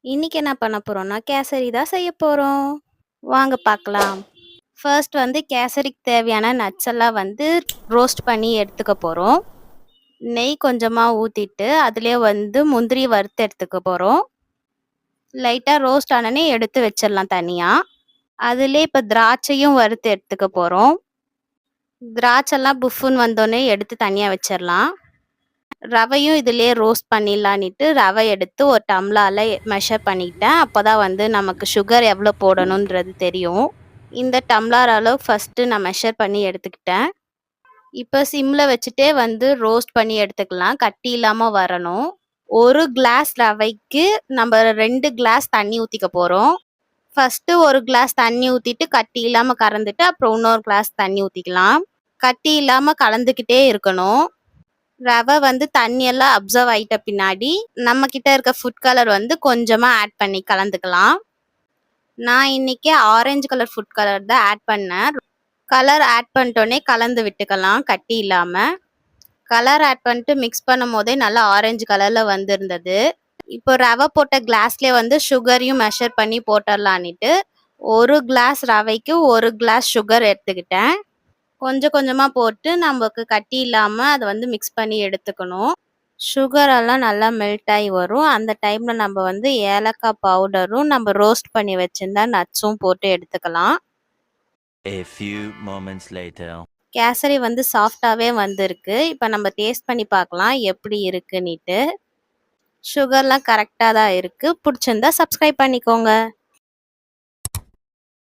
இன்னைக்கு என்ன பண்ண போறோம்னா, கேசரி தான் செய்ய போறோம். வாங்க பார்க்கலாம். ஃபர்ஸ்ட் வந்து கேசரிக்கு தேவையான நட்ஸ் எல்லாம் வந்து ரோஸ்ட் பண்ணி எடுத்துக்க போறோம். நெய் கொஞ்சமா ஊத்திட்டு, அதிலயே வந்து முந்திரி வறுத்து எடுத்துக்க போறோம். லைட்டா ரோஸ்ட் ஆனோனே எடுத்து வச்சிரலாம் தனியா. அதிலயே இப்ப திராட்சையும் வறுத்து எடுத்துக்க போறோம். திராட்சைலாம் புஃப்ஃபுன்னு வந்தோனே எடுத்து தனியா வச்சிரலாம். ரவையும் இதிலயே ரோஸ்ட் பண்ணிடலான்னிட்டு, ரவை எடுத்து ஒரு டம்ளர்ல மெஷர் பண்ணிக்கிட்டேன். அப்பதான் வந்து நமக்கு சுகர் எவ்வளோ போடணுன்றது தெரியும். இந்த டம்ளர் அளவு ஃபர்ஸ்ட்டு நான் மெஷர் பண்ணி எடுத்துக்கிட்டேன். இப்ப சிம்ல வச்சுட்டே வந்து ரோஸ்ட் பண்ணி எடுத்துக்கலாம். கட்டி இல்லாம வரணும். 1 கிளாஸ் ரவைக்கு நம்ம 2 கிளாஸ் தண்ணி ஊத்திக்க போறோம். ஃபர்ஸ்ட்டு 1 கிளாஸ் தண்ணி ஊத்திட்டு கட்டி இல்லாம கறந்துட்டு, அப்புறம் இன்னொரு கிளாஸ் தண்ணி ஊத்திக்கலாம். கட்டி இல்லாம கலந்துக்கிட்டே இருக்கணும். ரவை வந்து தண்ணியெல்லாம் அப்சர்வ் ஆயிட்ட பின்னாடி, நம்ம கிட்ட இருக்க ஃபுட் கலர் வந்து கொஞ்சமா ஆட் பண்ணி கலந்துக்கலாம். நான் இன்னைக்கு ஆரஞ்சு கலர் ஃபுட் கலர் தான் ஆட் பண்ணேன். கலர் ஆட் பண்ணிட்டோனே கலந்து விட்டுக்கலாம் கட்டி இல்லாம. கலர் ஆட் பண்ணிட்டு மிக்ஸ் பண்ணும்போதே நல்லா ஆரஞ்சு கலர்ல வந்திருந்தது. இப்போ ரவை போட்ட கிளாஸ்லயே வந்து சுகரையும் மெஷர் பண்ணி போட்டுடலான்னிட்டு, 1 கிளாஸ் ரவைக்கு 1 கிளாஸ் சுகர் எடுத்துக்கிட்டேன். கொஞ்சம் கொஞ்சமா போட்டு நமக்கு கட்டி இல்லாம அத வந்து மிக்ஸ் பண்ணி எடுத்துக்கணும். சுகர் எல்லாம் நல்லா மெல்ட் ஆகி வரும். அந்த டைம்ல நம்ம வந்து ஏலக்காய் பவுடரும், நம்ம ரோஸ்ட் பண்ணி வச்சிருந்தா நட்ஸும் போட்டு எடுத்துக்கலாம். A few moments later. Kesari வந்து சாஃப்டாவே வந்திருக்கு. இப்ப நம்ம டேஸ்ட் பண்ணி பார்க்கலாம் எப்படி இருக்குன்னிட்டு. சுகர்லாம் கரெக்ட்டா தான் இருக்கு. புடிச்சிருந்தா சப்ஸ்கிரைப் பண்ணிக்கோங்க.